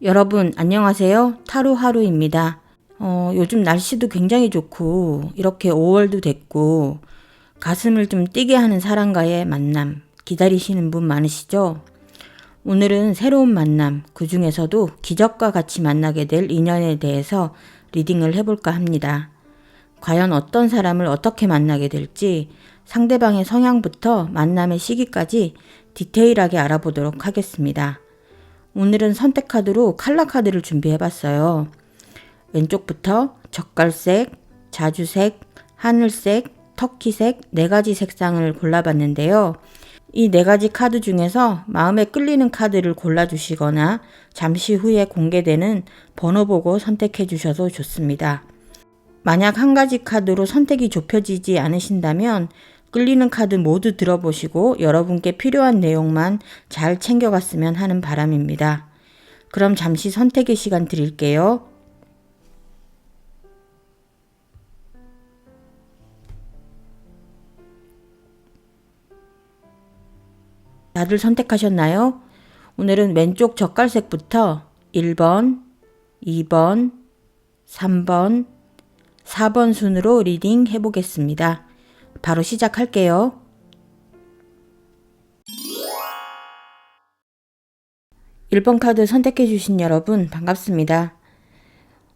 여러분 안녕하세요. 타로하루입니다. 요즘 날씨도 굉장히 좋고 이렇게 5월도 됐고 가슴을 좀 뛰게 하는 사람과의 만남 기다리시는 분 많으시죠? 오늘은 새로운 만남, 그 중에서도 기적과 같이 만나게 될 인연에 대해서 리딩을 해볼까 합니다. 과연 어떤 사람을 어떻게 만나게 될지 상대방의 성향부터 만남의 시기까지 디테일하게 알아보도록 하겠습니다. 오늘은 선택 카드로 컬러 카드를 준비해봤어요. 왼쪽부터 젓갈색, 자주색, 하늘색, 터키색 4가지 색상을 골라봤는데요. 이 4가지 카드 중에서 마음에 끌리는 카드를 골라주시거나 잠시 후에 공개되는 번호 보고 선택해 주셔도 좋습니다. 만약 한 가지 카드로 선택이 좁혀지지 않으신다면 끌리는 카드 모두 들어보시고 여러분께 필요한 내용만 잘 챙겨갔으면 하는 바람입니다. 그럼 잠시 선택의 시간 드릴게요. 다들 선택하셨나요? 오늘은 왼쪽 젓갈색부터 1번, 2번, 3번, 4번 순으로 리딩 해보겠습니다. 바로 시작할게요. 1번 카드 선택해 주신 여러분 반갑습니다.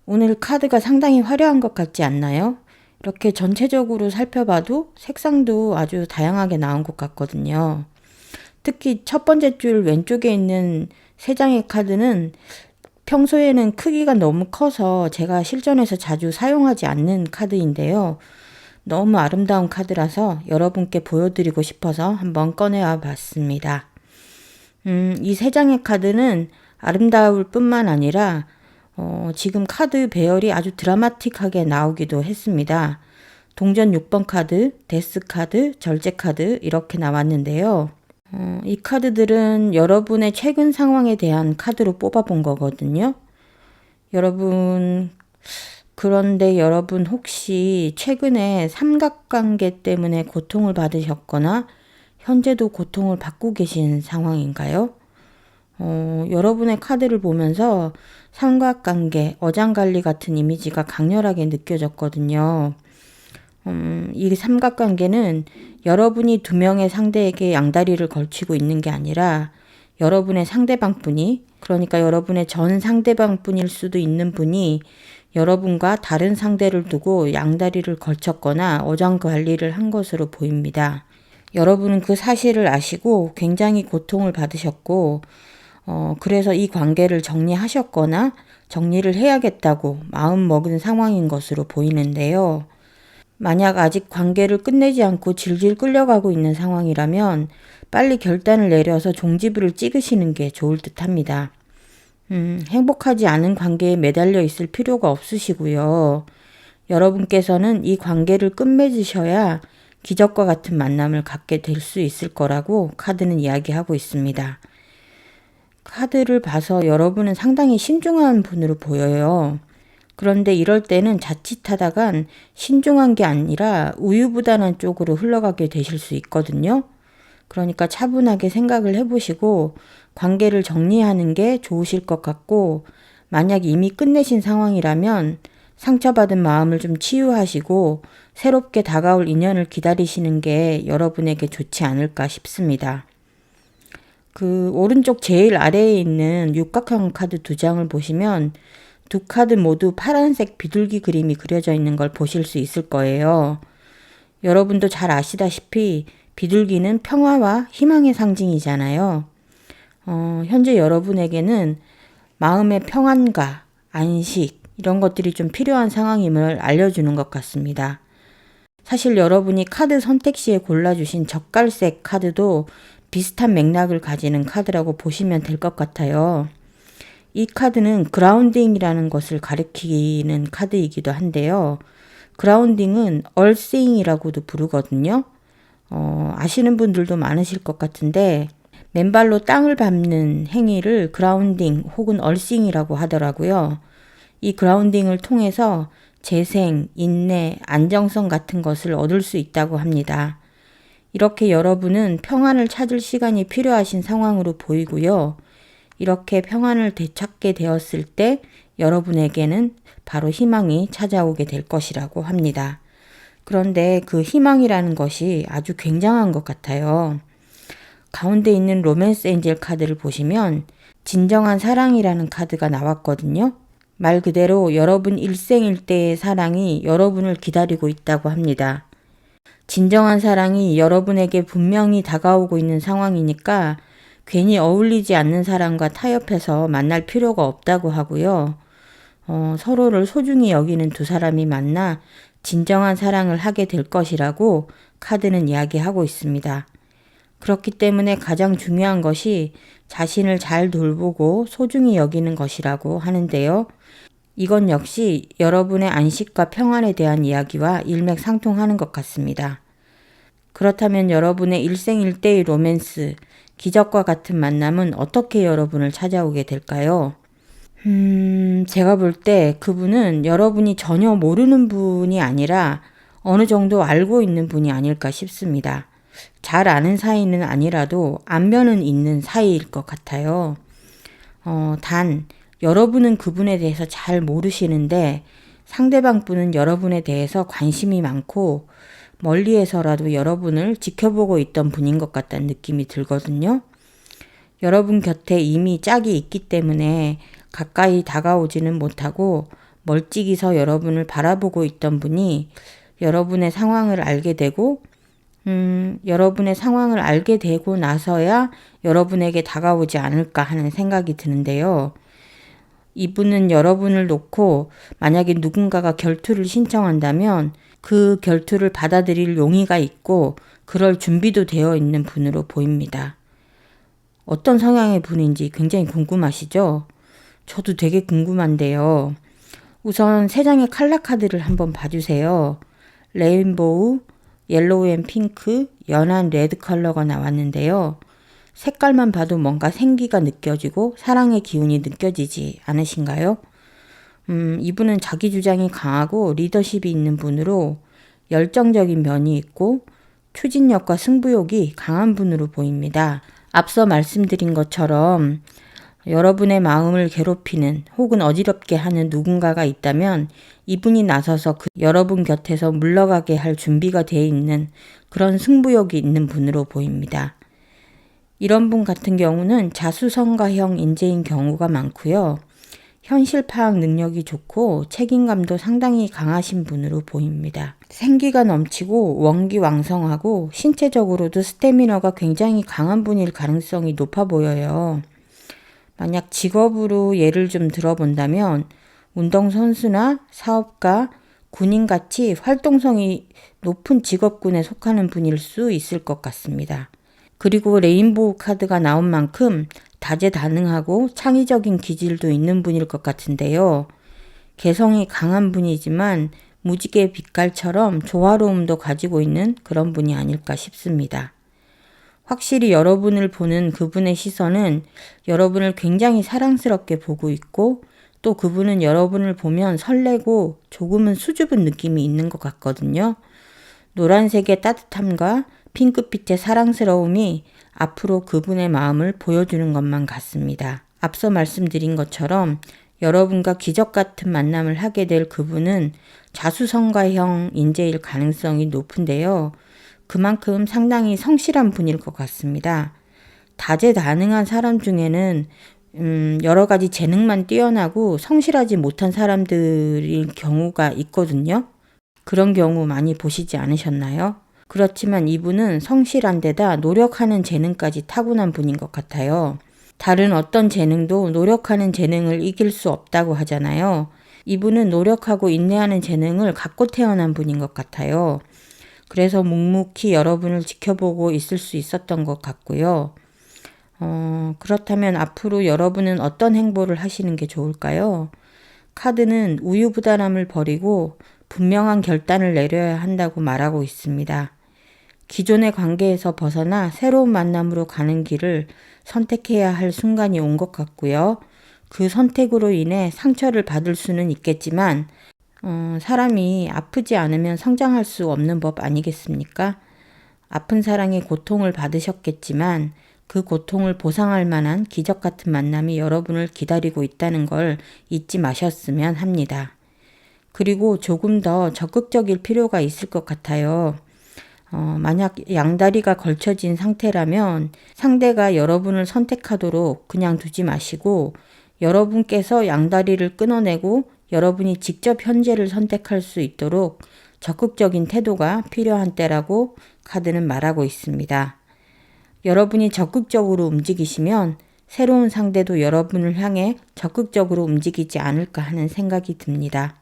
오늘 카드가 상당히 화려한 것 같지 않나요? 이렇게 전체적으로 살펴봐도 색상도 아주 다양하게 나온 것 같거든요. 특히 첫 번째 줄 왼쪽에 있는 3장의 카드는 평소에는 크기가 너무 커서 제가 실전에서 자주 사용하지 않는 카드인데요. 너무 아름다운 카드라서 여러분께 보여드리고 싶어서 한번 꺼내와 봤습니다. 이 3장의 카드는 아름다울 뿐만 아니라 지금 카드 배열이 아주 드라마틱하게 나오기도 했습니다. 동전 6번 카드, 데스 카드, 절제 카드 이렇게 나왔는데요. 이 카드들은 여러분의 최근 상황에 대한 카드로 뽑아본 거거든요. 그런데 여러분 혹시 최근에 삼각관계 때문에 고통을 받으셨거나 현재도 고통을 받고 계신 상황인가요? 여러분의 카드를 보면서 삼각관계, 어장관리 같은 이미지가 강렬하게 느껴졌거든요. 이 삼각관계는 여러분이 2명의 상대에게 양다리를 걸치고 있는 게 아니라 여러분의 상대방분이, 그러니까 여러분의 전 상대방분일 수도 있는 분이 여러분과 다른 상대를 두고 양다리를 걸쳤거나 어장관리를 한 것으로 보입니다. 여러분은 그 사실을 아시고 굉장히 고통을 받으셨고 그래서 이 관계를 정리하셨거나 정리를 해야겠다고 마음먹은 상황인 것으로 보이는데요. 만약 아직 관계를 끝내지 않고 질질 끌려가고 있는 상황이라면 빨리 결단을 내려서 종지부를 찍으시는 게 좋을 듯 합니다. 행복하지 않은 관계에 매달려 있을 필요가 없으시고요. 여러분께서는 이 관계를 끝맺으셔야 기적과 같은 만남을 갖게 될 수 있을 거라고 카드는 이야기하고 있습니다. 카드를 봐서 여러분은 상당히 신중한 분으로 보여요. 그런데 이럴 때는 자칫하다간 신중한 게 아니라 우유부단한 쪽으로 흘러가게 되실 수 있거든요. 그러니까 차분하게 생각을 해보시고 관계를 정리하는 게 좋으실 것 같고, 만약 이미 끝내신 상황이라면 상처받은 마음을 좀 치유하시고 새롭게 다가올 인연을 기다리시는 게 여러분에게 좋지 않을까 싶습니다. 그 오른쪽 제일 아래에 있는 육각형 카드 2장을 보시면 2카드 모두 파란색 비둘기 그림이 그려져 있는 걸 보실 수 있을 거예요. 여러분도 잘 아시다시피 비둘기는 평화와 희망의 상징이잖아요. 현재 여러분에게는 마음의 평안과 안식 이런 것들이 좀 필요한 상황임을 알려주는 것 같습니다. 사실 여러분이 카드 선택 시에 골라주신 젓갈색 카드도 비슷한 맥락을 가지는 카드라고 보시면 될 것 같아요. 이 카드는 그라운딩이라는 것을 가리키는 카드이기도 한데요. 그라운딩은 얼싱이라고도 부르거든요. 아시는 분들도 많으실 것 같은데 맨발로 땅을 밟는 행위를 그라운딩 혹은 얼싱이라고 하더라고요. 이 그라운딩을 통해서 재생, 인내, 안정성 같은 것을 얻을 수 있다고 합니다. 이렇게 여러분은 평안을 찾을 시간이 필요하신 상황으로 보이고요. 이렇게 평안을 되찾게 되었을 때 여러분에게는 바로 희망이 찾아오게 될 것이라고 합니다. 그런데 그 희망이라는 것이 아주 굉장한 것 같아요. 가운데 있는 로맨스 엔젤 카드를 보시면 진정한 사랑이라는 카드가 나왔거든요. 말 그대로 여러분 일생일대의 사랑이 여러분을 기다리고 있다고 합니다. 진정한 사랑이 여러분에게 분명히 다가오고 있는 상황이니까 괜히 어울리지 않는 사람과 타협해서 만날 필요가 없다고 하고요. 서로를 소중히 여기는 두 사람이 만나 진정한 사랑을 하게 될 것이라고 카드는 이야기하고 있습니다. 그렇기 때문에 가장 중요한 것이 자신을 잘 돌보고 소중히 여기는 것이라고 하는데요. 이건 역시 여러분의 안식과 평안에 대한 이야기와 일맥상통하는 것 같습니다. 그렇다면 여러분의 일생일대의 로맨스, 기적과 같은 만남은 어떻게 여러분을 찾아오게 될까요? 제가 볼 때 그분은 여러분이 전혀 모르는 분이 아니라 어느 정도 알고 있는 분이 아닐까 싶습니다. 잘 아는 사이는 아니라도 안면은 있는 사이일 것 같아요. 단 여러분은 그분에 대해서 잘 모르시는데 상대방 분은 여러분에 대해서 관심이 많고 멀리에서라도 여러분을 지켜보고 있던 분인 것 같다는 느낌이 들거든요. 여러분 곁에 이미 짝이 있기 때문에 가까이 다가오지는 못하고 멀찍이서 여러분을 바라보고 있던 분이 여러분의 상황을 알게 되고 여러분의 상황을 알게 되고 나서야 여러분에게 다가오지 않을까 하는 생각이 드는데요. 이분은 여러분을 놓고 만약에 누군가가 결투를 신청한다면 그 결투를 받아들일 용의가 있고 그럴 준비도 되어 있는 분으로 보입니다. 어떤 성향의 분인지 굉장히 궁금하시죠? 저도 되게 궁금한데요. 우선 세 장의 칼라 카드를 한번 봐주세요. 레인보우, 옐로우 앤 핑크, 연한 레드 컬러가 나왔는데요. 색깔만 봐도 뭔가 생기가 느껴지고 사랑의 기운이 느껴지지 않으신가요? 이분은 자기 주장이 강하고 리더십이 있는 분으로 열정적인 면이 있고 추진력과 승부욕이 강한 분으로 보입니다. 앞서 말씀드린 것처럼 여러분의 마음을 괴롭히는 혹은 어지럽게 하는 누군가가 있다면 이분이 나서서 여러분 곁에서 물러가게 할 준비가 되어 있는 그런 승부욕이 있는 분으로 보입니다. 이런 분 같은 경우는 자수성가형 인재인 경우가 많고요. 현실 파악 능력이 좋고 책임감도 상당히 강하신 분으로 보입니다. 생기가 넘치고 원기왕성하고 신체적으로도 스태미너가 굉장히 강한 분일 가능성이 높아 보여요. 만약 직업으로 예를 좀 들어본다면 운동선수나 사업가, 군인같이 활동성이 높은 직업군에 속하는 분일 수 있을 것 같습니다. 그리고 레인보우 카드가 나온 만큼 다재다능하고 창의적인 기질도 있는 분일 것 같은데요. 개성이 강한 분이지만 무지개 빛깔처럼 조화로움도 가지고 있는 그런 분이 아닐까 싶습니다. 확실히 여러분을 보는 그분의 시선은 여러분을 굉장히 사랑스럽게 보고 있고 또 그분은 여러분을 보면 설레고 조금은 수줍은 느낌이 있는 것 같거든요. 노란색의 따뜻함과 핑크빛의 사랑스러움이 앞으로 그분의 마음을 보여주는 것만 같습니다. 앞서 말씀드린 것처럼 여러분과 기적 같은 만남을 하게 될 그분은 자수성가형 인재일 가능성이 높은데요. 그만큼 상당히 성실한 분일 것 같습니다. 다재다능한 사람 중에는 여러 가지 재능만 뛰어나고 성실하지 못한 사람들일 경우가 있거든요. 그런 경우 많이 보시지 않으셨나요? 그렇지만 이분은 성실한 데다 노력하는 재능까지 타고난 분인 것 같아요. 다른 어떤 재능도 노력하는 재능을 이길 수 없다고 하잖아요. 이분은 노력하고 인내하는 재능을 갖고 태어난 분인 것 같아요. 그래서 묵묵히 여러분을 지켜보고 있을 수 있었던 것 같고요. 그렇다면 앞으로 여러분은 어떤 행보를 하시는 게 좋을까요? 카드는 우유부단함을 버리고 분명한 결단을 내려야 한다고 말하고 있습니다. 기존의 관계에서 벗어나 새로운 만남으로 가는 길을 선택해야 할 순간이 온 것 같고요. 그 선택으로 인해 상처를 받을 수는 있겠지만 사람이 아프지 않으면 성장할 수 없는 법 아니겠습니까? 아픈 사랑에 고통을 받으셨겠지만 그 고통을 보상할 만한 기적 같은 만남이 여러분을 기다리고 있다는 걸 잊지 마셨으면 합니다. 그리고 조금 더 적극적일 필요가 있을 것 같아요. 만약 양다리가 걸쳐진 상태라면 상대가 여러분을 선택하도록 그냥 두지 마시고 여러분께서 양다리를 끊어내고 여러분이 직접 현재를 선택할 수 있도록 적극적인 태도가 필요한 때라고 카드는 말하고 있습니다. 여러분이 적극적으로 움직이시면 새로운 상대도 여러분을 향해 적극적으로 움직이지 않을까 하는 생각이 듭니다.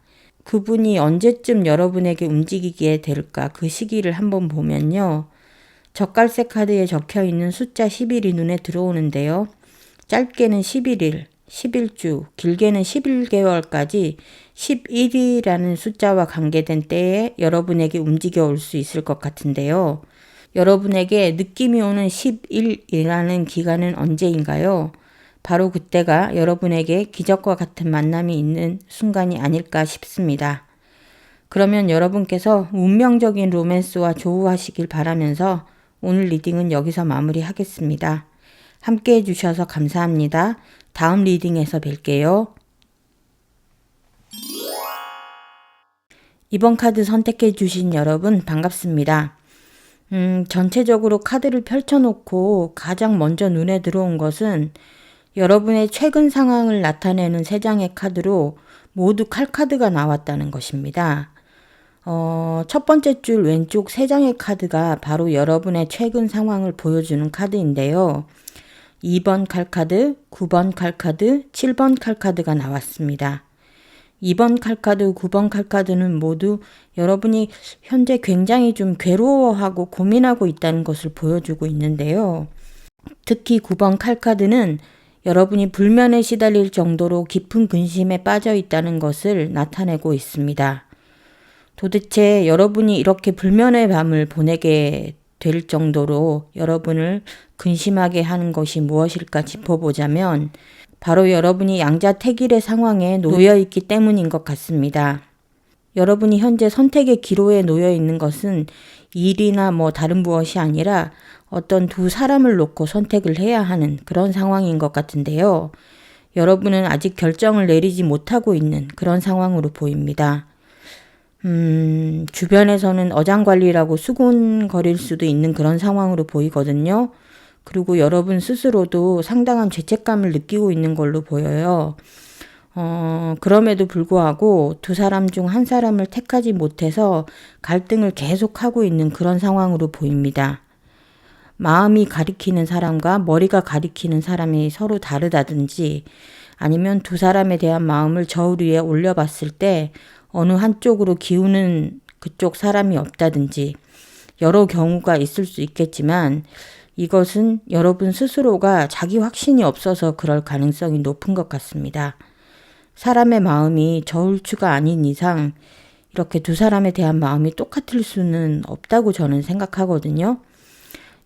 그분이 언제쯤 여러분에게 움직이게 될까 그 시기를 한번 보면요. 젓갈색 카드에 적혀 있는 숫자 11이 눈에 들어오는데요. 짧게는 11일, 11주, 길게는 11개월까지 11이라는 숫자와 관계된 때에 여러분에게 움직여 올 수 있을 것 같은데요. 여러분에게 느낌이 오는 10일이라는 기간은 언제인가요? 바로 그때가 여러분에게 기적과 같은 만남이 있는 순간이 아닐까 싶습니다. 그러면 여러분께서 운명적인 로맨스와 조우하시길 바라면서 오늘 리딩은 여기서 마무리하겠습니다. 함께 해주셔서 감사합니다. 다음 리딩에서 뵐게요. 이번 카드 선택해 주신 여러분 반갑습니다. 전체적으로 카드를 펼쳐놓고 가장 먼저 눈에 들어온 것은 여러분의 최근 상황을 나타내는 3장의 카드로 모두 칼카드가 나왔다는 것입니다. 첫 번째 줄 왼쪽 3장의 카드가 바로 여러분의 최근 상황을 보여주는 카드인데요. 2번 칼카드, 9번 칼카드, 7번 칼카드가 나왔습니다. 2번 칼카드, 9번 칼카드는 모두 여러분이 현재 굉장히 좀 괴로워하고 고민하고 있다는 것을 보여주고 있는데요. 특히 9번 칼카드는 여러분이 불면에 시달릴 정도로 깊은 근심에 빠져 있다는 것을 나타내고 있습니다. 도대체 여러분이 이렇게 불면의 밤을 보내게 될 정도로 여러분을 근심하게 하는 것이 무엇일까 짚어보자면 바로 여러분이 양자택일의 상황에 놓여 있기 때문인 것 같습니다. 여러분이 현재 선택의 기로에 놓여 있는 것은 일이나 다른 무엇이 아니라 어떤 두 사람을 놓고 선택을 해야 하는 그런 상황인 것 같은데요. 여러분은 아직 결정을 내리지 못하고 있는 그런 상황으로 보입니다. 주변에서는 어장관리라고 수군거릴 수도 있는 그런 상황으로 보이거든요. 그리고 여러분 스스로도 상당한 죄책감을 느끼고 있는 걸로 보여요. 그럼에도 불구하고 두 사람 중 한 사람을 택하지 못해서 갈등을 계속하고 있는 그런 상황으로 보입니다. 마음이 가리키는 사람과 머리가 가리키는 사람이 서로 다르다든지 아니면 두 사람에 대한 마음을 저울 위에 올려봤을 때 어느 한쪽으로 기우는 그쪽 사람이 없다든지 여러 경우가 있을 수 있겠지만 이것은 여러분 스스로가 자기 확신이 없어서 그럴 가능성이 높은 것 같습니다. 사람의 마음이 저울추가 아닌 이상 이렇게 두 사람에 대한 마음이 똑같을 수는 없다고 저는 생각하거든요.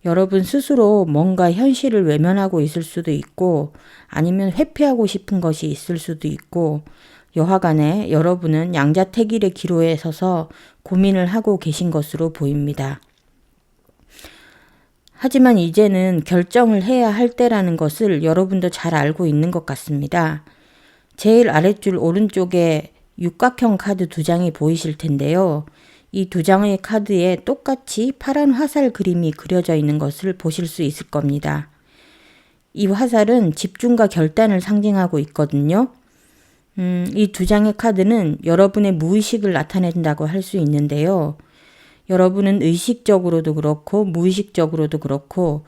여러분 스스로 뭔가 현실을 외면하고 있을 수도 있고 아니면 회피하고 싶은 것이 있을 수도 있고 여하간에 여러분은 양자택일의 기로에 서서 고민을 하고 계신 것으로 보입니다. 하지만 이제는 결정을 해야 할 때라는 것을 여러분도 잘 알고 있는 것 같습니다. 제일 아랫줄 오른쪽에 육각형 카드 2장이 보이실 텐데요. 이 2장의 카드에 똑같이 파란 화살 그림이 그려져 있는 것을 보실 수 있을 겁니다. 이 화살은 집중과 결단을 상징하고 있거든요. 이 2장의 카드는 여러분의 무의식을 나타낸다고 할 수 있는데요. 여러분은 의식적으로도 그렇고 무의식적으로도 그렇고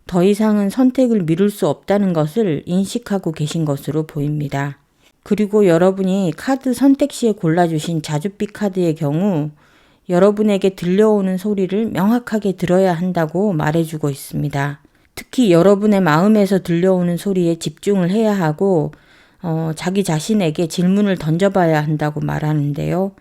더 이상은 선택을 미룰 수 없다는 것을 인식하고 계신 것으로 보입니다. 그리고 여러분이 카드 선택 시에 골라주신 자줏빛 카드의 경우 여러분에게 들려오는 소리를 명확하게 들어야 한다고 말해주고 있습니다. 특히 여러분의 마음에서 들려오는 소리에 집중을 해야 하고 자기 자신에게 질문을 던져봐야 한다고 말하는데요.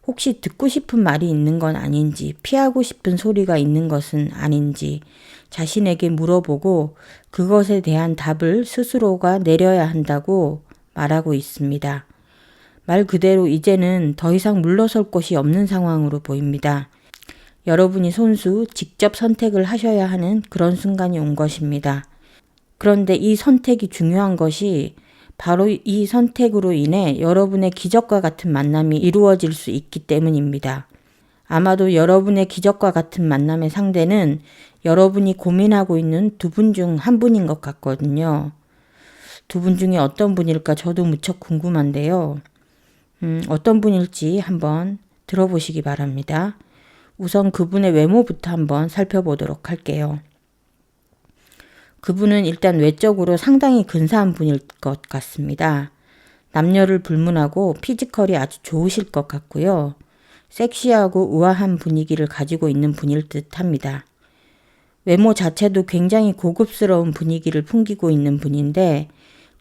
혹시 듣고 싶은 말이 있는 건 아닌지, 피하고 싶은 소리가 있는 것은 아닌지 자신에게 물어보고 그것에 대한 답을 스스로가 내려야 한다고 말하고 있습니다. 말 그대로 이제는 더 이상 물러설 곳이 없는 상황으로 보입니다. 여러분이 손수 직접 선택을 하셔야 하는 그런 순간이 온 것입니다. 그런데 이 선택이 중요한 것이 바로 이 선택으로 인해 여러분의 기적과 같은 만남이 이루어질 수 있기 때문입니다. 아마도 여러분의 기적과 같은 만남의 상대는 여러분이 고민하고 있는 두 분 중 한 분인 것 같거든요. 두 분 중에 어떤 분일까 저도 무척 궁금한데요. 어떤 분일지 한번 들어보시기 바랍니다. 우선 그분의 외모부터 한번 살펴보도록 할게요. 그분은 일단 외적으로 상당히 근사한 분일 것 같습니다. 남녀를 불문하고 피지컬이 아주 좋으실 것 같고요. 섹시하고 우아한 분위기를 가지고 있는 분일 듯합니다. 외모 자체도 굉장히 고급스러운 분위기를 풍기고 있는 분인데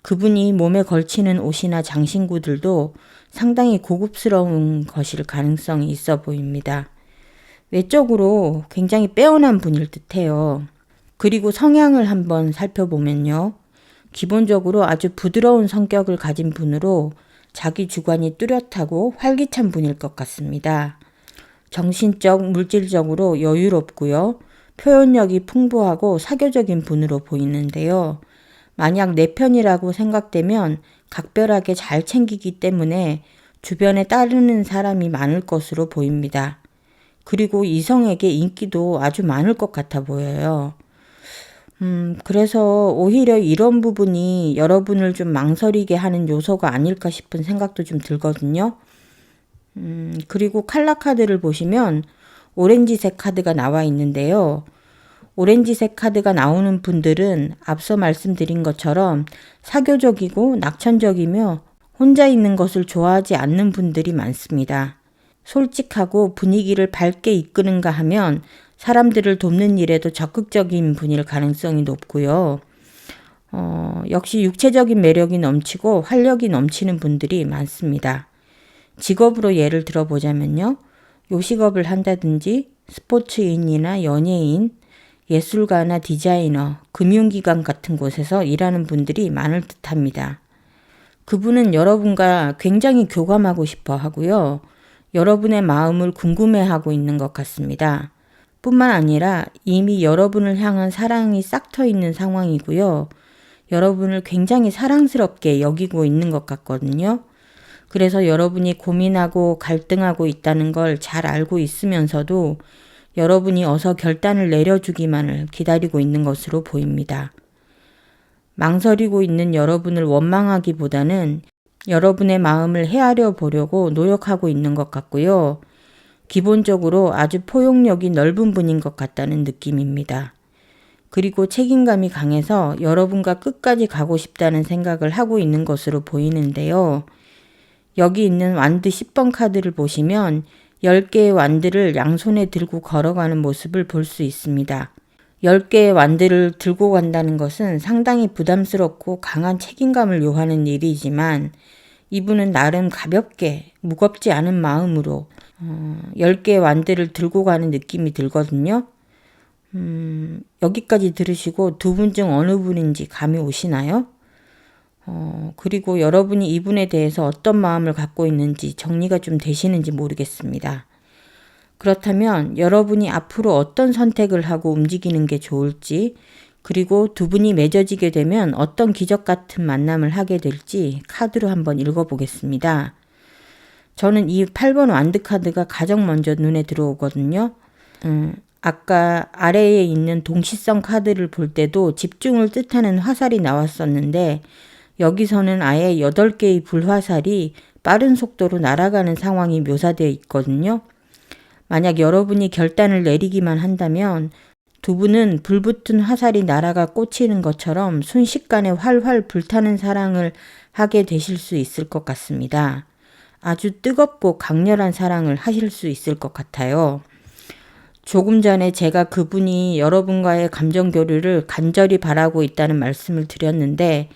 그분이 몸에 걸치는 옷이나 장신구들도 상당히 고급스러운 것일 가능성이 있어 보입니다. 외적으로 굉장히 빼어난 분일 듯해요. 그리고 성향을 한번 살펴보면요. 기본적으로 아주 부드러운 성격을 가진 분으로 자기 주관이 뚜렷하고 활기찬 분일 것 같습니다. 정신적, 물질적으로 여유롭고요. 표현력이 풍부하고 사교적인 분으로 보이는데요. 만약 내 편이라고 생각되면 각별하게 잘 챙기기 때문에 주변에 따르는 사람이 많을 것으로 보입니다. 그리고 이성에게 인기도 아주 많을 것 같아 보여요. 그래서 오히려 이런 부분이 여러분을 좀 망설이게 하는 요소가 아닐까 싶은 생각도 좀 들거든요. 그리고 칼라 카드를 보시면 오렌지색 카드가 나와 있는데요. 오렌지색 카드가 나오는 분들은 앞서 말씀드린 것처럼 사교적이고 낙천적이며 혼자 있는 것을 좋아하지 않는 분들이 많습니다. 솔직하고 분위기를 밝게 이끄는가 하면 사람들을 돕는 일에도 적극적인 분일 가능성이 높고요. 역시 육체적인 매력이 넘치고 활력이 넘치는 분들이 많습니다. 직업으로 예를 들어보자면요. 요식업을 한다든지 스포츠인이나 연예인, 예술가나 디자이너, 금융기관 같은 곳에서 일하는 분들이 많을 듯합니다. 그분은 여러분과 굉장히 교감하고 싶어 하고요. 여러분의 마음을 궁금해하고 있는 것 같습니다. 뿐만 아니라 이미 여러분을 향한 사랑이 싹 터 있는 상황이고요. 여러분을 굉장히 사랑스럽게 여기고 있는 것 같거든요. 그래서 여러분이 고민하고 갈등하고 있다는 걸 잘 알고 있으면서도 여러분이 어서 결단을 내려주기만을 기다리고 있는 것으로 보입니다. 망설이고 있는 여러분을 원망하기보다는 여러분의 마음을 헤아려 보려고 노력하고 있는 것 같고요. 기본적으로 아주 포용력이 넓은 분인 것 같다는 느낌입니다. 그리고 책임감이 강해서 여러분과 끝까지 가고 싶다는 생각을 하고 있는 것으로 보이는데요. 여기 있는 완드 10번 카드를 보시면 10개의 완드를 양손에 들고 걸어가는 모습을 볼 수 있습니다. 10개의 완드를 들고 간다는 것은 상당히 부담스럽고 강한 책임감을 요하는 일이지만 이분은 나름 가볍게 무겁지 않은 마음으로 10개의 완드를 들고 가는 느낌이 들거든요. 여기까지 들으시고 두 분 중 어느 분인지 감이 오시나요? 그리고 여러분이 이분에 대해서 어떤 마음을 갖고 있는지 정리가 좀 되시는지 모르겠습니다. 그렇다면 여러분이 앞으로 어떤 선택을 하고 움직이는 게 좋을지, 그리고 두 분이 맺어지게 되면 어떤 기적 같은 만남을 하게 될지 카드로 한번 읽어보겠습니다. 저는 이 8번 완드 카드가 가장 먼저 눈에 들어오거든요. 아까 아래에 있는 동시성 카드를 볼 때도 집중을 뜻하는 화살이 나왔었는데 여기서는 아예 8개의 불화살이 빠른 속도로 날아가는 상황이 묘사되어 있거든요. 만약 여러분이 결단을 내리기만 한다면 두 분은 불붙은 화살이 날아가 꽂히는 것처럼 순식간에 활활 불타는 사랑을 하게 되실 수 있을 것 같습니다. 아주 뜨겁고 강렬한 사랑을 하실 수 있을 것 같아요. 조금 전에 제가 그분이 여러분과의 감정 교류를 간절히 바라고 있다는 말씀을 드렸는데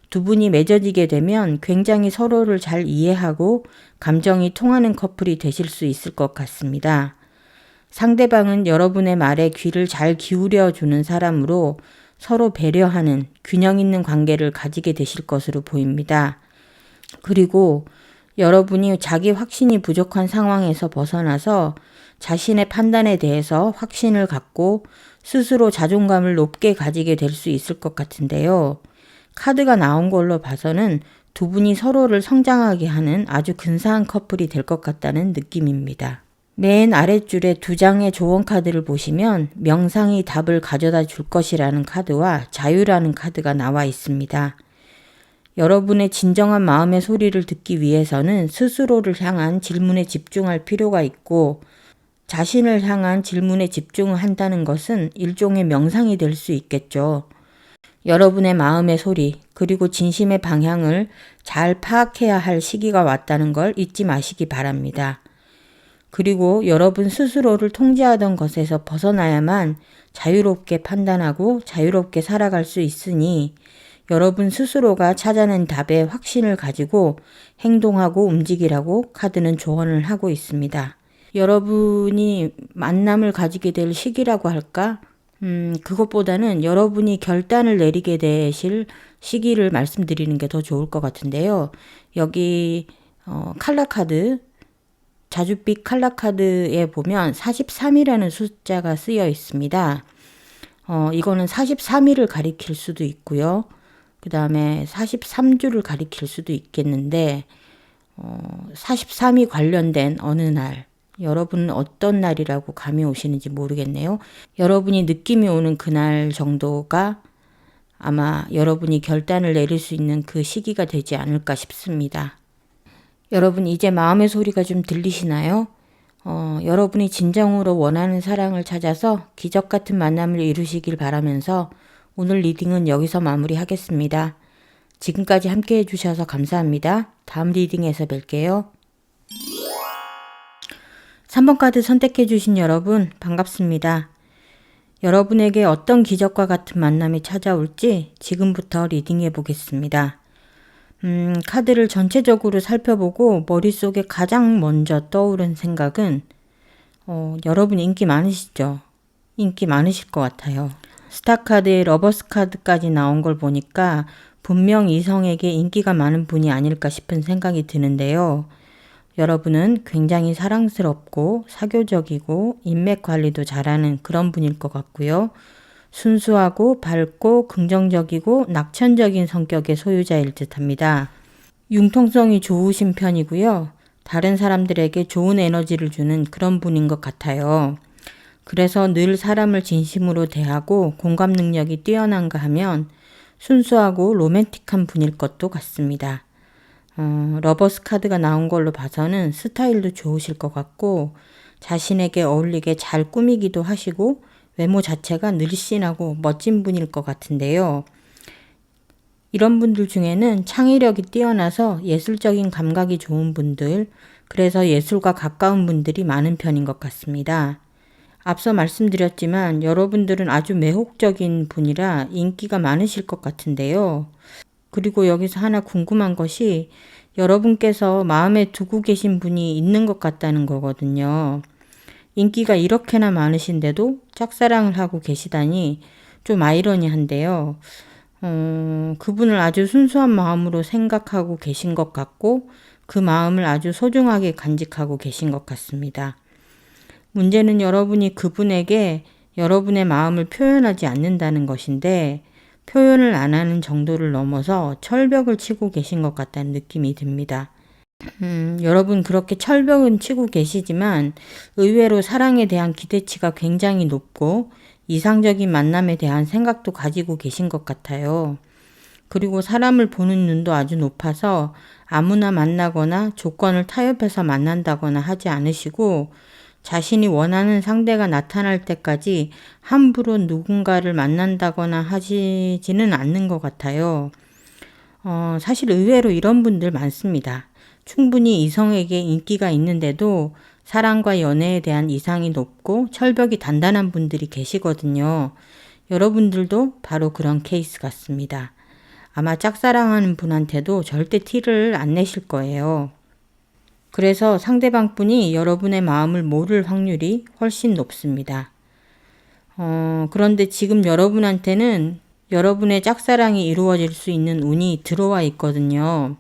두 분이 맺어지게 되면 굉장히 서로를 잘 이해하고 감정이 통하는 커플이 되실 수 있을 것 같습니다. 상대방은 여러분의 말에 귀를 잘 기울여 주는 사람으로 서로 배려하는 균형 있는 관계를 가지게 되실 것으로 보입니다. 그리고 여러분이 자기 확신이 부족한 상황에서 벗어나서 자신의 판단에 대해서 확신을 갖고 스스로 자존감을 높게 가지게 될 수 있을 것 같은데요. 카드가 나온 걸로 봐서는 두 분이 서로를 성장하게 하는 아주 근사한 커플이 될 것 같다는 느낌입니다. 맨 아랫줄에 두 장의 조언 카드를 보시면 명상이 답을 가져다 줄 것이라는 카드와 자유라는 카드가 나와 있습니다. 여러분의 진정한 마음의 소리를 듣기 위해서는 스스로를 향한 질문에 집중할 필요가 있고, 자신을 향한 질문에 집중을 한다는 것은 일종의 명상이 될 수 있겠죠. 여러분의 마음의 소리, 그리고 진심의 방향을 잘 파악해야 할 시기가 왔다는 걸 잊지 마시기 바랍니다. 그리고 여러분 스스로를 통제하던 것에서 벗어나야만 자유롭게 판단하고 자유롭게 살아갈 수 있으니, 여러분 스스로가 찾아낸 답에 확신을 가지고 행동하고 움직이라고 카드는 조언을 하고 있습니다. 여러분이 만남을 가지게 될 시기라고 할까? 그것보다는 여러분이 결단을 내리게 되실 시기를 말씀드리는 게 더 좋을 것 같은데요. 여기 칼라 카드, 자줏빛 칼라 카드에 보면 43이라는 숫자가 쓰여 있습니다. 이거는 43일을 가리킬 수도 있고요. 그 다음에 43주를 가리킬 수도 있겠는데 43이 관련된 어느 날, 여러분은 어떤 날이라고 감이 오시는지 모르겠네요. 여러분이 느낌이 오는 그날 정도가 아마 여러분이 결단을 내릴 수 있는 그 시기가 되지 않을까 싶습니다. 여러분 이제 마음의 소리가 좀 들리시나요? 여러분이 진정으로 원하는 사랑을 찾아서 기적 같은 만남을 이루시길 바라면서 오늘 리딩은 여기서 마무리하겠습니다. 지금까지 함께 해주셔서 감사합니다. 다음 리딩에서 뵐게요. 3번 카드 선택해 주신 여러분 반갑습니다. 여러분에게 어떤 기적과 같은 만남이 찾아올지 지금부터 리딩해 보겠습니다. 카드를 전체적으로 살펴보고 머릿속에 가장 먼저 떠오른 생각은 여러분 인기 많으시죠? 인기 많으실 것 같아요. 스타 카드에 러버스 카드까지 나온 걸 보니까 분명 이성에게 인기가 많은 분이 아닐까 싶은 생각이 드는데요. 여러분은 굉장히 사랑스럽고 사교적이고 인맥 관리도 잘하는 그런 분일 것 같고요. 순수하고 밝고 긍정적이고 낙천적인 성격의 소유자일 듯합니다. 융통성이 좋으신 편이고요. 다른 사람들에게 좋은 에너지를 주는 그런 분인 것 같아요. 그래서 늘 사람을 진심으로 대하고 공감 능력이 뛰어난가 하면 순수하고 로맨틱한 분일 것도 같습니다. 러버스 카드가 나온 걸로 봐서는 스타일도 좋으실 것 같고 자신에게 어울리게 잘 꾸미기도 하시고 외모 자체가 늘씬하고 멋진 분일 것 같은데요. 이런 분들 중에는 창의력이 뛰어나서 예술적인 감각이 좋은 분들, 그래서 예술과 가까운 분들이 많은 편인 것 같습니다. 앞서 말씀드렸지만 여러분들은 아주 매혹적인 분이라 인기가 많으실 것 같은데요. 그리고 여기서 하나 궁금한 것이 여러분께서 마음에 두고 계신 분이 있는 것 같다는 거거든요. 인기가 이렇게나 많으신데도 짝사랑을 하고 계시다니 좀 아이러니한데요. 그분을 아주 순수한 마음으로 생각하고 계신 것 같고 그 마음을 아주 소중하게 간직하고 계신 것 같습니다. 문제는 여러분이 그분에게 여러분의 마음을 표현하지 않는다는 것인데 표현을 안 하는 정도를 넘어서 철벽을 치고 계신 것 같다는 느낌이 듭니다. 여러분 그렇게 철벽은 치고 계시지만 의외로 사랑에 대한 기대치가 굉장히 높고 이상적인 만남에 대한 생각도 가지고 계신 것 같아요. 그리고 사람을 보는 눈도 아주 높아서 아무나 만나거나 조건을 타협해서 만난다거나 하지 않으시고 자신이 원하는 상대가 나타날 때까지 함부로 누군가를 만난다거나 하시지는 않는 것 같아요. 사실 의외로 이런 분들 많습니다. 충분히 이성에게 인기가 있는데도 사랑과 연애에 대한 이상이 높고 철벽이 단단한 분들이 계시거든요. 여러분들도 바로 그런 케이스 같습니다. 아마 짝사랑하는 분한테도 절대 티를 안 내실 거예요. 그래서 상대방 분이 여러분의 마음을 모를 확률이 훨씬 높습니다. 그런데 지금 여러분한테는 여러분의 짝사랑이 이루어질 수 있는 운이 들어와 있거든요.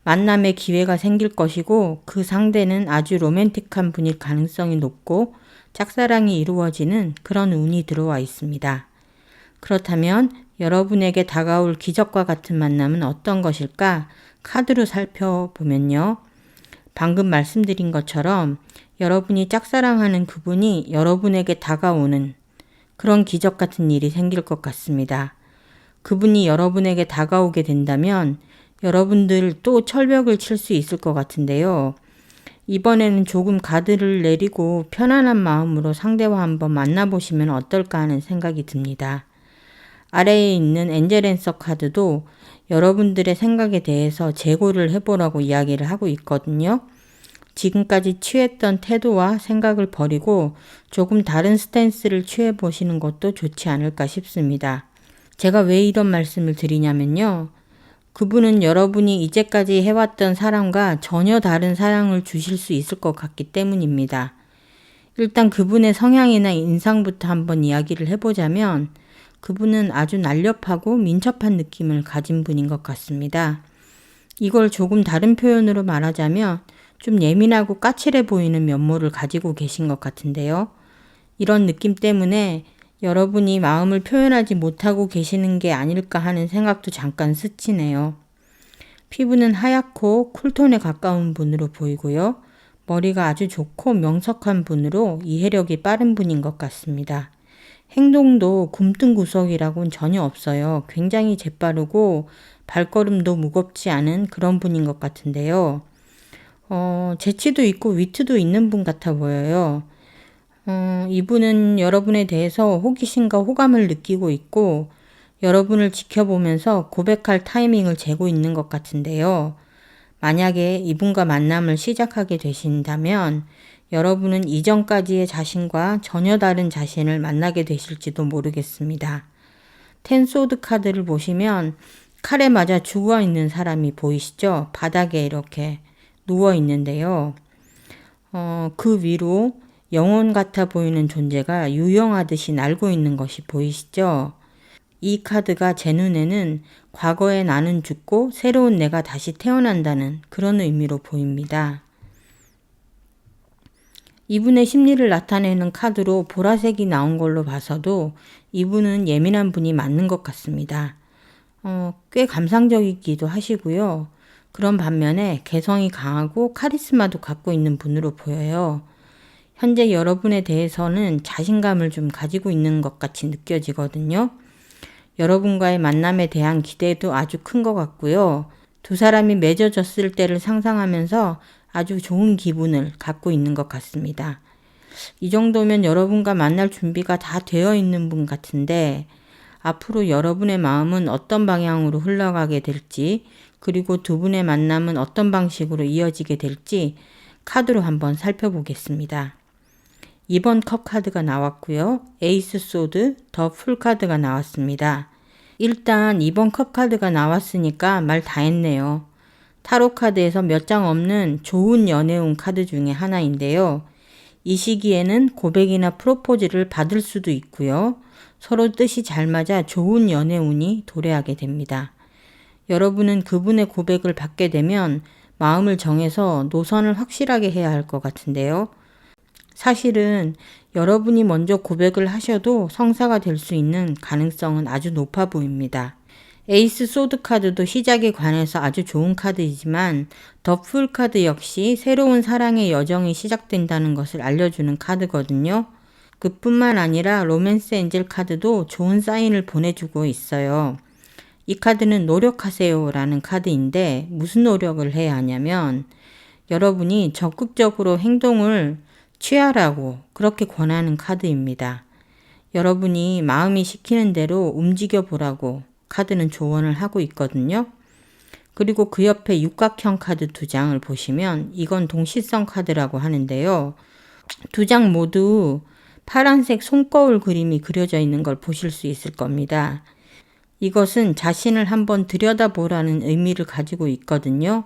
만남의 기회가 생길 것이고 그 상대는 아주 로맨틱한 분일 가능성이 높고 짝사랑이 이루어지는 그런 운이 들어와 있습니다. 그렇다면 여러분에게 다가올 기적과 같은 만남은 어떤 것일까? 카드로 살펴보면요. 방금 말씀드린 것처럼 여러분이 짝사랑하는 그분이 여러분에게 다가오는 그런 기적 같은 일이 생길 것 같습니다. 그분이 여러분에게 다가오게 된다면 여러분들 또 철벽을 칠 수 있을 것 같은데요. 이번에는 조금 가드를 내리고 편안한 마음으로 상대와 한번 만나보시면 어떨까 하는 생각이 듭니다. 아래에 있는 엔젤앤서 카드도 여러분들의 생각에 대해서 재고를 해보라고 이야기를 하고 있거든요. 지금까지 취했던 태도와 생각을 버리고 조금 다른 스탠스를 취해보시는 것도 좋지 않을까 싶습니다. 제가 왜 이런 말씀을 드리냐면요. 그분은 여러분이 이제까지 해왔던 사랑과 전혀 다른 사랑을 주실 수 있을 것 같기 때문입니다. 일단 그분의 성향이나 인상부터 한번 이야기를 해보자면 그분은 아주 날렵하고 민첩한 느낌을 가진 분인 것 같습니다. 이걸 조금 다른 표현으로 말하자면 좀 예민하고 까칠해 보이는 면모를 가지고 계신 것 같은데요. 이런 느낌 때문에 여러분이 마음을 표현하지 못하고 계시는 게 아닐까 하는 생각도 잠깐 스치네요. 피부는 하얗고 쿨톤에 가까운 분으로 보이고요. 머리가 아주 좋고 명석한 분으로 이해력이 빠른 분인 것 같습니다. 행동도 굼뜬구석이라고는 전혀 없어요. 굉장히 재빠르고 발걸음도 무겁지 않은 그런 분인 것 같은데요. 재치도 있고 위트도 있는 분 같아 보여요. 이분은 여러분에 대해서 호기심과 호감을 느끼고 있고 여러분을 지켜보면서 고백할 타이밍을 재고 있는 것 같은데요. 만약에 이분과 만남을 시작하게 되신다면 여러분은 이전까지의 자신과 전혀 다른 자신을 만나게 되실지도 모르겠습니다. 텐소드 카드를 보시면 칼에 맞아 죽어 있는 사람이 보이시죠? 바닥에 이렇게 누워 있는데요. 그 위로 영혼 같아 보이는 존재가 유영하듯이 날고 있는 것이 보이시죠? 이 카드가 제 눈에는 과거의 나는 죽고 새로운 내가 다시 태어난다는 그런 의미로 보입니다. 이분의 심리를 나타내는 카드로 보라색이 나온 걸로 봐서도 이분은 예민한 분이 맞는 것 같습니다. 꽤 감상적이기도 하시고요. 그런 반면에 개성이 강하고 카리스마도 갖고 있는 분으로 보여요. 현재 여러분에 대해서는 자신감을 좀 가지고 있는 것 같이 느껴지거든요. 여러분과의 만남에 대한 기대도 아주 큰 것 같고요. 두 사람이 맺어졌을 때를 상상하면서 아주 좋은 기분을 갖고 있는 것 같습니다. 이 정도면 여러분과 만날 준비가 다 되어 있는 분 같은데 앞으로 여러분의 마음은 어떤 방향으로 흘러가게 될지 그리고 두 분의 만남은 어떤 방식으로 이어지게 될지 카드로 한번 살펴보겠습니다. 2번 컵 카드가 나왔고요. 에이스 소드, 더 풀 카드가 나왔습니다. 일단 2번 컵 카드가 나왔으니까 말 다 했네요. 타로 카드에서 몇 장 없는 좋은 연애운 카드 중에 하나인데요. 이 시기에는 고백이나 프로포즈를 받을 수도 있고요. 서로 뜻이 잘 맞아 좋은 연애운이 도래하게 됩니다. 여러분은 그분의 고백을 받게 되면 마음을 정해서 노선을 확실하게 해야 할 것 같은데요. 사실은 여러분이 먼저 고백을 하셔도 성사가 될 수 있는 가능성은 아주 높아 보입니다. 에이스 소드 카드도 시작에 관해서 아주 좋은 카드이지만 더 풀 카드 역시 새로운 사랑의 여정이 시작된다는 것을 알려주는 카드거든요. 그뿐만 아니라 로맨스 엔젤 카드도 좋은 사인을 보내주고 있어요. 이 카드는 노력하세요 라는 카드인데 무슨 노력을 해야 하냐면 여러분이 적극적으로 행동을 취하라고 그렇게 권하는 카드입니다. 여러분이 마음이 시키는 대로 움직여 보라고 카드는 조언을 하고 있거든요. 그리고 그 옆에 육각형 카드 2장을 보시면 이건 동시성 카드라고 하는데요. 2장 모두 파란색 손거울 그림이 그려져 있는 걸 보실 수 있을 겁니다. 이것은 자신을 한번 들여다보라는 의미를 가지고 있거든요.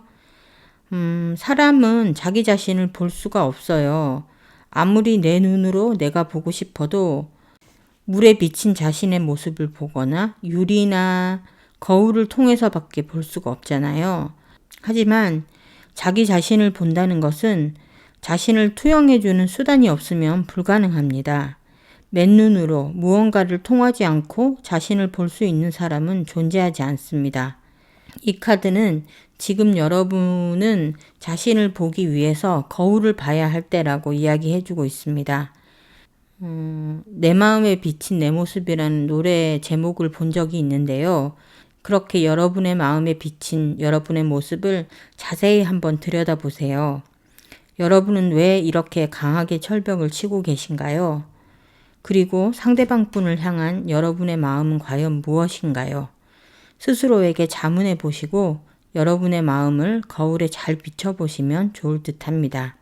사람은 자기 자신을 볼 수가 없어요. 아무리 내 눈으로 내가 보고 싶어도 물에 비친 자신의 모습을 보거나 유리나 거울을 통해서밖에 볼 수가 없잖아요. 하지만 자기 자신을 본다는 것은 자신을 투영해주는 수단이 없으면 불가능합니다. 맨눈으로 무언가를 통하지 않고 자신을 볼 수 있는 사람은 존재하지 않습니다. 이 카드는 지금 여러분은 자신을 보기 위해서 거울을 봐야 할 때라고 이야기해주고 있습니다. 내 마음에 비친 내 모습이라는 노래 제목을 본 적이 있는데요. 그렇게 여러분의 마음에 비친 여러분의 모습을 자세히 한번 들여다보세요. 여러분은 왜 이렇게 강하게 철벽을 치고 계신가요? 그리고 상대방 분을 향한 여러분의 마음은 과연 무엇인가요? 스스로에게 자문해 보시고 여러분의 마음을 거울에 잘 비춰보시면 좋을 듯 합니다.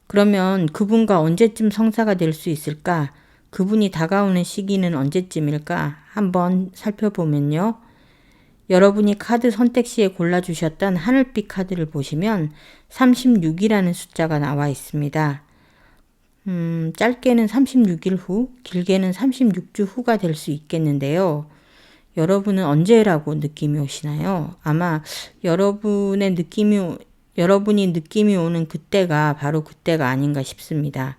그러면 그분과 언제쯤 성사가 될 수 있을까? 그분이 다가오는 시기는 언제쯤일까? 한번 살펴보면요. 여러분이 카드 선택 시에 골라주셨던 하늘빛 카드를 보시면 36이라는 숫자가 나와 있습니다. 짧게는 36일 후, 길게는 36주 후가 될 수 있겠는데요. 여러분은 언제라고 느낌이 오시나요? 아마 여러분이 느낌이 오는 그때가 바로 그때가 아닌가 싶습니다.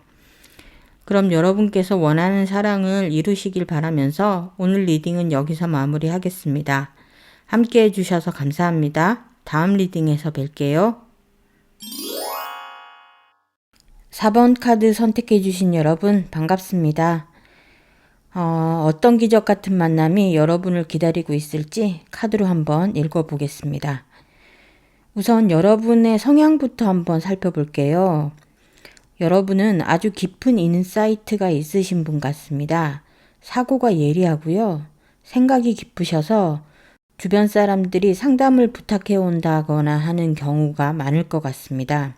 그럼 여러분께서 원하는 사랑을 이루시길 바라면서 오늘 리딩은 여기서 마무리하겠습니다. 함께 해주셔서 감사합니다. 다음 리딩에서 뵐게요. 4번 카드 선택해주신 여러분 반갑습니다. 어떤 기적 같은 만남이 여러분을 기다리고 있을지 카드로 한번 읽어보겠습니다. 우선 여러분의 성향부터 한번 살펴볼게요. 여러분은 아주 깊은 인사이트가 있으신 분 같습니다. 사고가 예리하고요. 생각이 깊으셔서 주변 사람들이 상담을 부탁해 온다거나 하는 경우가 많을 것 같습니다.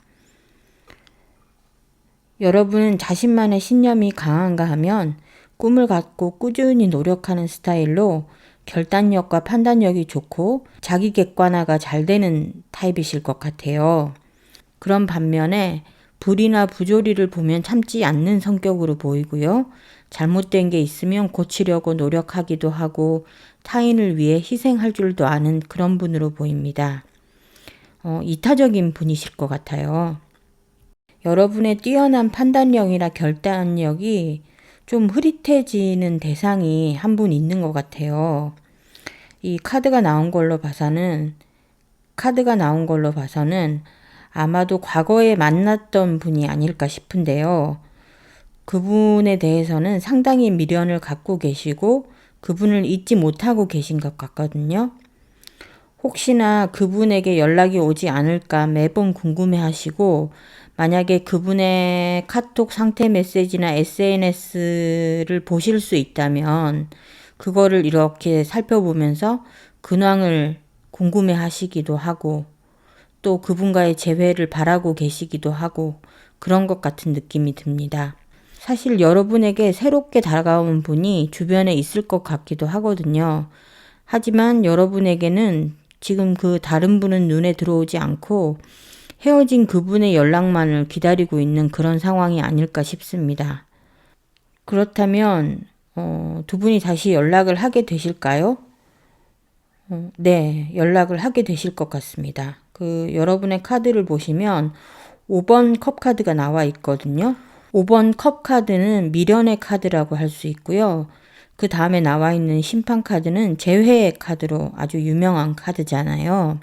여러분은 자신만의 신념이 강한가 하면 꿈을 갖고 꾸준히 노력하는 스타일로 결단력과 판단력이 좋고 자기 객관화가 잘 되는 타입이실 것 같아요. 그런 반면에 불이나 부조리를 보면 참지 않는 성격으로 보이고요. 잘못된 게 있으면 고치려고 노력하기도 하고 타인을 위해 희생할 줄도 아는 그런 분으로 보입니다. 이타적인 분이실 것 같아요. 여러분의 뛰어난 판단력이나 결단력이 좀 흐릿해지는 대상이 한 분 있는 것 같아요. 이 카드가 나온 걸로 봐서는 아마도 과거에 만났던 분이 아닐까 싶은데요. 그분에 대해서는 상당히 미련을 갖고 계시고 그분을 잊지 못하고 계신 것 같거든요. 혹시나 그분에게 연락이 오지 않을까 매번 궁금해 하시고 만약에 그분의 카톡 상태 메시지나 SNS를 보실 수 있다면 그거를 이렇게 살펴보면서 근황을 궁금해 하시기도 하고 또 그분과의 재회를 바라고 계시기도 하고 그런 것 같은 느낌이 듭니다. 사실 여러분에게 새롭게 다가온 분이 주변에 있을 것 같기도 하거든요. 하지만 여러분에게는 지금 그 다른 분은 눈에 들어오지 않고 헤어진 그분의 연락만을 기다리고 있는 그런 상황이 아닐까 싶습니다. 그렇다면 두 분이 다시 연락을 하게 되실까요? 네, 연락을 하게 되실 것 같습니다. 여러분의 카드를 보시면 5번 컵 카드가 나와 있거든요. 5번 컵 카드는 미련의 카드라고 할 수 있고요. 그 다음에 나와 있는 심판 카드는 재회의 카드로 아주 유명한 카드잖아요.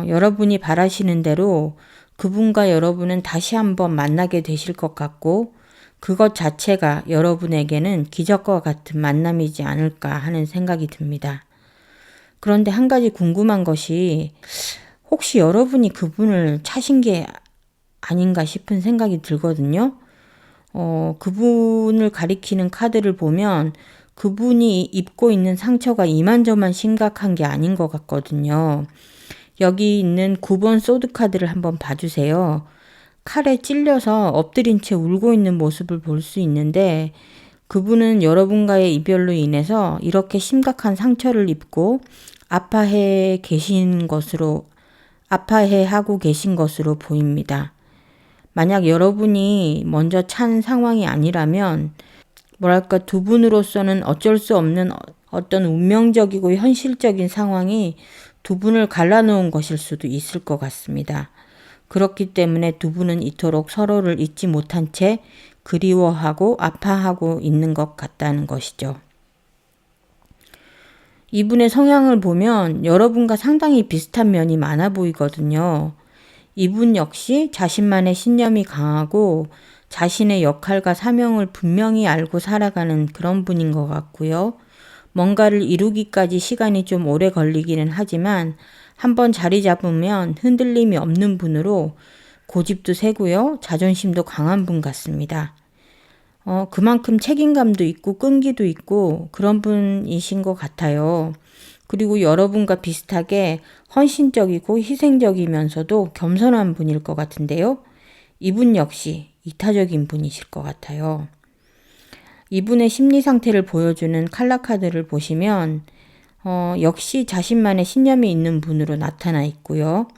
여러분이 바라시는 대로 그분과 여러분은 다시 한번 만나게 되실 것 같고 그것 자체가 여러분에게는 기적과 같은 만남이지 않을까 하는 생각이 듭니다. 그런데 한 가지 궁금한 것이 혹시 여러분이 그분을 차신 게 아닌가 싶은 생각이 들거든요. 그분을 가리키는 카드를 보면 그분이 입고 있는 상처가 이만저만 심각한 게 아닌 것 같거든요. 여기 있는 9번 소드 카드를 한번 봐주세요. 칼에 찔려서 엎드린 채 울고 있는 모습을 볼 수 있는데 그분은 여러분과의 이별로 인해서 이렇게 심각한 상처를 입고 아파해 하고 계신 것으로 보입니다. 만약 여러분이 먼저 찬 상황이 아니라면 두 분으로서는 어쩔 수 없는 어떤 운명적이고 현실적인 상황이 두 분을 갈라놓은 것일 수도 있을 것 같습니다. 그렇기 때문에 두 분은 이토록 서로를 잊지 못한 채 그리워하고 아파하고 있는 것 같다는 것이죠. 이분의 성향을 보면 여러분과 상당히 비슷한 면이 많아 보이거든요. 이분 역시 자신만의 신념이 강하고 자신의 역할과 사명을 분명히 알고 살아가는 그런 분인 것 같고요. 뭔가를 이루기까지 시간이 좀 오래 걸리기는 하지만 한번 자리 잡으면 흔들림이 없는 분으로 고집도 세고요. 자존심도 강한 분 같습니다. 그만큼 책임감도 있고 끈기도 있고 그런 분이신 것 같아요. 그리고 여러분과 비슷하게 헌신적이고 희생적이면서도 겸손한 분일 것 같은데요. 이분 역시 이타적인 분이실 것 같아요. 이분의 심리 상태를 보여주는 칼라 카드를 보시면 역시 자신만의 신념이 있는 분으로 나타나 있고요.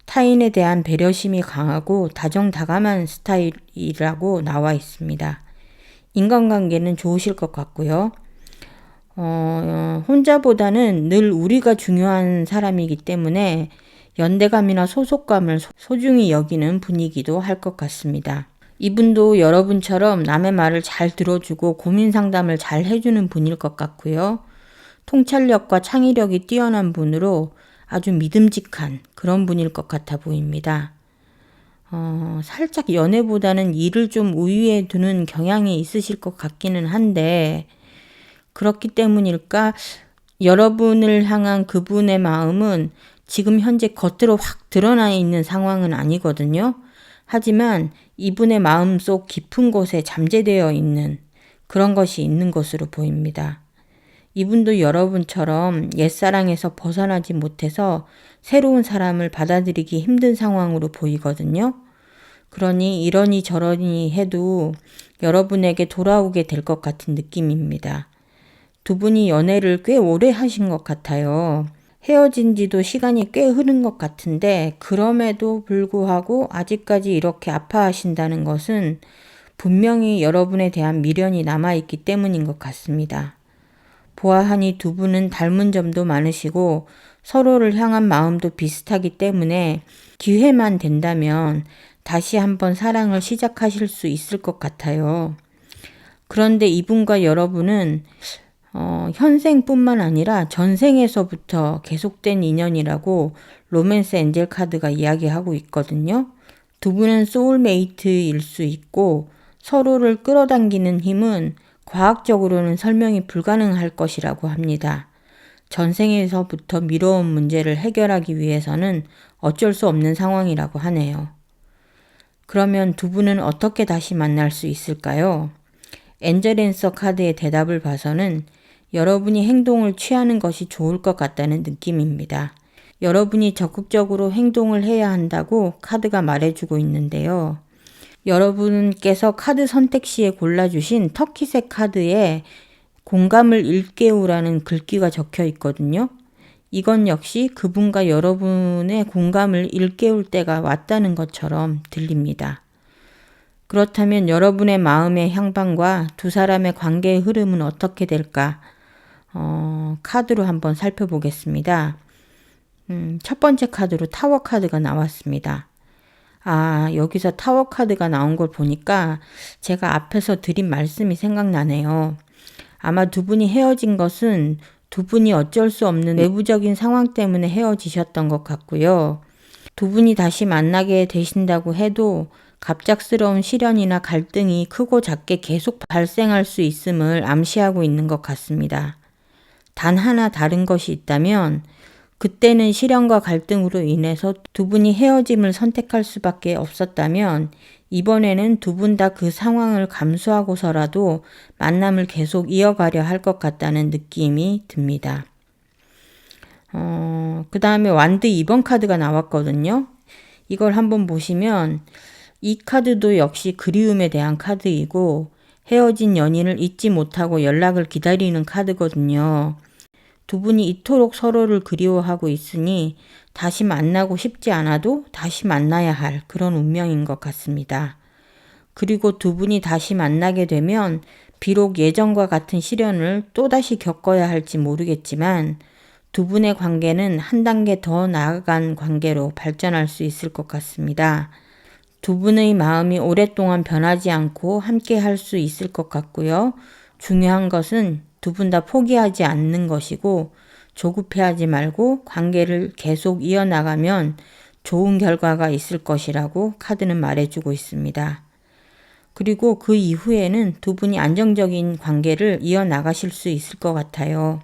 타인에 대한 배려심이 강하고 다정다감한 스타일이라고 나와 있습니다. 인간관계는 좋으실 것 같고요. 혼자보다는 늘 우리가 중요한 사람이기 때문에 연대감이나 소속감을 소중히 여기는 분이기도 할 것 같습니다. 이분도 여러분처럼 남의 말을 잘 들어주고 고민 상담을 잘 해주는 분일 것 같고요. 통찰력과 창의력이 뛰어난 분으로 아주 믿음직한 그런 분일 것 같아 보입니다. 살짝 연애보다는 일을 좀 우위에 두는 경향이 있으실 것 같기는 한데 그렇기 때문일까 여러분을 향한 그분의 마음은 지금 현재 겉으로 확 드러나 있는 상황은 아니거든요. 하지만 이분의 마음속 깊은 곳에 잠재되어 있는 그런 것이 있는 것으로 보입니다. 이분도 여러분처럼 옛사랑에서 벗어나지 못해서 새로운 사람을 받아들이기 힘든 상황으로 보이거든요. 그러니 이러니 저러니 해도 여러분에게 돌아오게 될 것 같은 느낌입니다. 두 분이 연애를 꽤 오래 하신 것 같아요. 헤어진 지도 시간이 꽤 흐른 것 같은데 그럼에도 불구하고 아직까지 이렇게 아파하신다는 것은 분명히 여러분에 대한 미련이 남아있기 때문인 것 같습니다. 보아하니 두 분은 닮은 점도 많으시고 서로를 향한 마음도 비슷하기 때문에 기회만 된다면 다시 한번 사랑을 시작하실 수 있을 것 같아요. 그런데 이분과 여러분은 현생뿐만 아니라 전생에서부터 계속된 인연이라고 로맨스 엔젤 카드가 이야기하고 있거든요. 두 분은 소울메이트일 수 있고 서로를 끌어당기는 힘은 과학적으로는 설명이 불가능할 것이라고 합니다. 전생에서부터 미뤄온 문제를 해결하기 위해서는 어쩔 수 없는 상황이라고 하네요. 그러면 두 분은 어떻게 다시 만날 수 있을까요? 엔젤 앤서 카드의 대답을 봐서는 여러분이 행동을 취하는 것이 좋을 것 같다는 느낌입니다. 여러분이 적극적으로 행동을 해야 한다고 카드가 말해주고 있는데요. 여러분께서 카드 선택 시에 골라주신 터키색 카드에 공감을 일깨우라는 글귀가 적혀 있거든요. 이건 역시 그분과 여러분의 공감을 일깨울 때가 왔다는 것처럼 들립니다. 그렇다면 여러분의 마음의 향방과 두 사람의 관계의 흐름은 어떻게 될까? 카드로 한번 살펴보겠습니다. 첫 번째 카드로 타워 카드가 나왔습니다. 여기서 타워 카드가 나온 걸 보니까 제가 앞에서 드린 말씀이 생각나네요. 아마 두 분이 헤어진 것은 두 분이 어쩔 수 없는 외부적인 상황 때문에 헤어지셨던 것 같고요. 두 분이 다시 만나게 되신다고 해도 갑작스러운 시련이나 갈등이 크고 작게 계속 발생할 수 있음을 암시하고 있는 것 같습니다. 단 하나 다른 것이 있다면 그때는 시련과 갈등으로 인해서 두 분이 헤어짐을 선택할 수밖에 없었다면 이번에는 두 분 다 그 상황을 감수하고서라도 만남을 계속 이어가려 할 것 같다는 느낌이 듭니다. 그 다음에 완드 2번 카드가 나왔거든요. 이걸 한번 보시면 이 카드도 역시 그리움에 대한 카드이고 헤어진 연인을 잊지 못하고 연락을 기다리는 카드거든요. 두 분이 이토록 서로를 그리워하고 있으니 다시 만나고 싶지 않아도 다시 만나야 할 그런 운명인 것 같습니다. 그리고 두 분이 다시 만나게 되면 비록 예전과 같은 시련을 또다시 겪어야 할지 모르겠지만 두 분의 관계는 한 단계 더 나아간 관계로 발전할 수 있을 것 같습니다. 두 분의 마음이 오랫동안 변하지 않고 함께 할 수 있을 것 같고요. 중요한 것은 두 분 다 포기하지 않는 것이고 조급해하지 말고 관계를 계속 이어나가면 좋은 결과가 있을 것이라고 카드는 말해주고 있습니다. 그리고 그 이후에는 두 분이 안정적인 관계를 이어나가실 수 있을 것 같아요.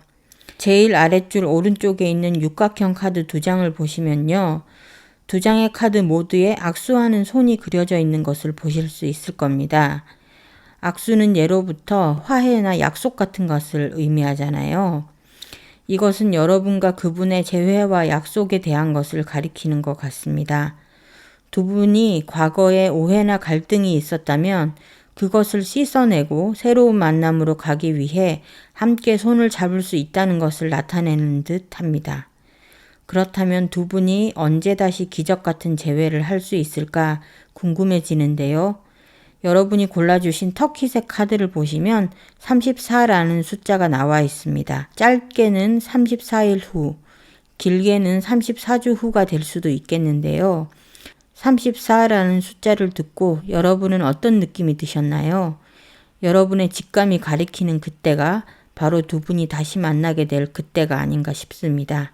제일 아랫줄 오른쪽에 있는 육각형 카드 두 장을 보시면요. 두 장의 카드 모두에 악수하는 손이 그려져 있는 것을 보실 수 있을 겁니다. 악수는 예로부터 화해나 약속 같은 것을 의미하잖아요. 이것은 여러분과 그분의 재회와 약속에 대한 것을 가리키는 것 같습니다. 두 분이 과거에 오해나 갈등이 있었다면 그것을 씻어내고 새로운 만남으로 가기 위해 함께 손을 잡을 수 있다는 것을 나타내는 듯 합니다. 그렇다면 두 분이 언제 다시 기적 같은 재회를 할 수 있을까 궁금해지는데요. 여러분이 골라주신 터키색 카드를 보시면 34라는 숫자가 나와 있습니다. 짧게는 34일 후, 길게는 34주 후가 될 수도 있겠는데요. 34라는 숫자를 듣고 여러분은 어떤 느낌이 드셨나요? 여러분의 직감이 가리키는 그때가 바로 두 분이 다시 만나게 될 그때가 아닌가 싶습니다.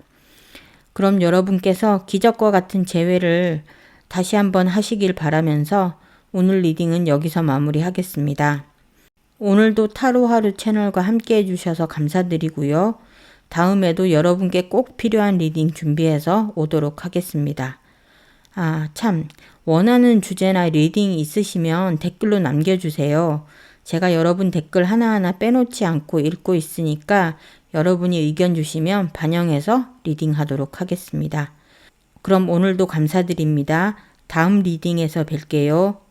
그럼 여러분께서 기적과 같은 재회를 다시 한번 하시길 바라면서 오늘 리딩은 여기서 마무리하겠습니다. 오늘도 타로 하루 채널과 함께 해주셔서 감사드리고요. 다음에도 여러분께 꼭 필요한 리딩 준비해서 오도록 하겠습니다. 참, 원하는 주제나 리딩 있으시면 댓글로 남겨주세요. 제가 여러분 댓글 하나하나 빼놓지 않고 읽고 있으니까 여러분이 의견 주시면 반영해서 리딩하도록 하겠습니다. 그럼 오늘도 감사드립니다. 다음 리딩에서 뵐게요.